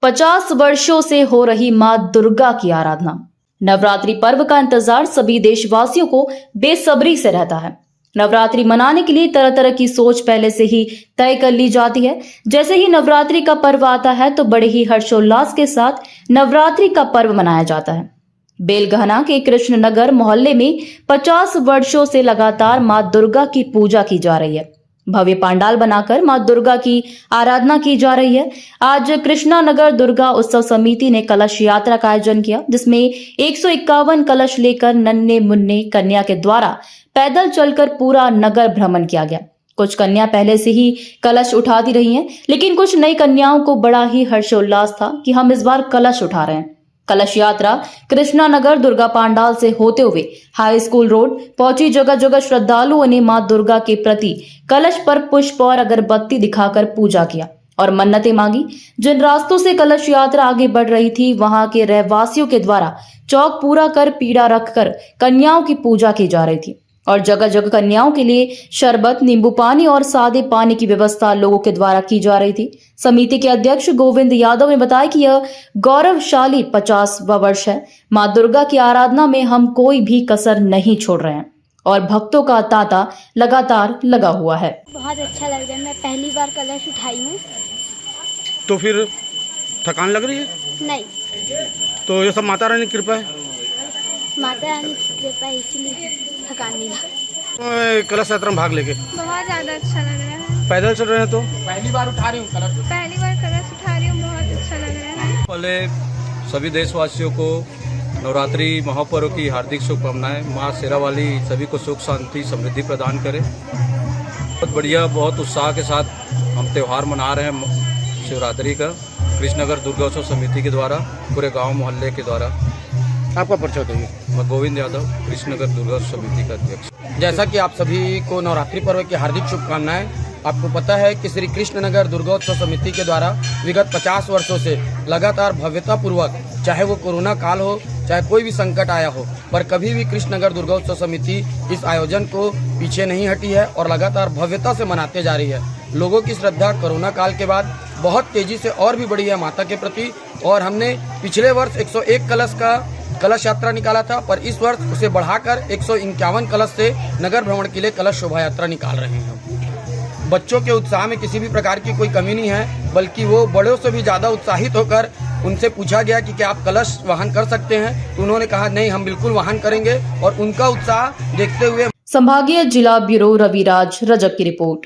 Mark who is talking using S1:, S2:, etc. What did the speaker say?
S1: 50 वर्षों से हो रही मां दुर्गा की आराधना। नवरात्रि पर्व का इंतजार सभी देशवासियों को बेसब्री से रहता है। नवरात्रि मनाने के लिए तरह तरह की सोच पहले से ही तय कर ली जाती है। जैसे ही नवरात्रि का पर्व आता है तो बड़े ही हर्षोल्लास के साथ नवरात्रि का पर्व मनाया जाता है। बेलगहना के कृष्णनगर मोहल्ले में 50 वर्षों से लगातार मां दुर्गा की पूजा की जा रही है। भव्य पंडाल बनाकर मां दुर्गा की आराधना की जा रही है। आज कृष्णानगर दुर्गा उत्सव समिति ने कलश यात्रा का आयोजन किया, जिसमें 151 कलश लेकर नन्हे मुन्ने कन्या के द्वारा पैदल चलकर पूरा नगर भ्रमण किया गया। कुछ कन्या पहले से ही कलश उठाती रही हैं, लेकिन कुछ नई कन्याओं को बड़ा ही हर्षोल्लास था कि हम इस बार कलश उठा रहे हैं। कलश यात्रा कृष्णानगर दुर्गा पंडाल से होते हुए हाई स्कूल रोड पहुंची। जगह जगह श्रद्धालुओं ने मां दुर्गा के प्रति कलश पर पुष्प और अगरबत्ती दिखाकर पूजा किया और मन्नतें मांगी। जिन रास्तों से कलश यात्रा आगे बढ़ रही थी, वहां के रहवासियों के द्वारा चौक पूरा कर पीड़ा रखकर कन्याओं की पूजा की जा रही थी और जगह जगह कन्याओं के लिए शरबत, नींबू पानी और सादे पानी की व्यवस्था लोगों के द्वारा की जा रही थी। समिति के अध्यक्ष गोविंद यादव ने बताया कि यह गौरवशाली 50वां वर्ष है। मां दुर्गा की आराधना में हम कोई भी कसर नहीं छोड़ रहे हैं और भक्तों का तांता लगातार लगा हुआ है।
S2: बहुत अच्छा लग रहा है। मैं पहली बार कलश उठाई हूँ।
S3: तो फिर थकान लग रही है?
S2: नहीं,
S3: तो ये सब माता रानी की कृपा है?
S2: माता रानी की कृपा है, इसीलिए थकान नहीं लगा।
S3: कलश यात्रा में भाग लेके
S4: बहुत ज़्यादा अच्छा लग रहा है।
S3: पैदल चल रहे हैं तो
S4: पहली बार कलश उठा रही हूँ, बहुत अच्छा लग रहा है।
S5: पहले सभी देशवासियों को नवरात्रि महापर्व की हार्दिक शुभकामनाएं। माँ शेरा वाली सभी को सुख शांति समृद्धि प्रदान करे। बहुत बढ़िया, बहुत उत्साह के साथ हम त्यौहार मना रहे हैं शिवरात्रि का, कृष्णनगर दुर्गा उत्सव समिति के द्वारा, पूरे गांव मोहल्ले के द्वारा।
S3: आपका परिचय बताइए।
S5: मैं गोविंद यादव, कृष्णनगर दुर्गा उत्सव समिति का अध्यक्ष।
S6: जैसा कि आप सभी को नवरात्रि पर्व की हार्दिक शुभकामनाएं। आपको पता है कि श्री कृष्णनगर दुर्गोत्सव समिति के द्वारा विगत 50 वर्षों से लगातार भव्यता पूर्वक, चाहे वो कोरोना काल हो, चाहे कोई भी संकट आया हो, पर कभी भी कृष्णनगर दुर्गोत्सव समिति इस आयोजन को पीछे नहीं हटी है और लगातार भव्यता से मनाते जा रही है। लोगों की श्रद्धा कोरोना काल के बाद बहुत तेजी से और भी बढ़ी है माता के प्रति, और हमने पिछले वर्ष 101 कलश का कलश यात्रा निकाला था, पर इस वर्ष उसे बढ़ाकर 151 कलश से नगर भ्रमण के लिए कलश शोभा यात्रा निकाल रहे हैं। बच्चों के उत्साह में किसी भी प्रकार की कोई कमी नहीं है, बल्कि वो बड़ों से भी ज्यादा उत्साहित होकर, उनसे पूछा गया कि क्या आप कलश वहन कर सकते हैं, तो उन्होंने कहा नहीं, हम बिल्कुल वहन करेंगे। और उनका उत्साह देखते हुए
S1: संभागीय जिला ब्यूरो रविराज रजक की रिपोर्ट।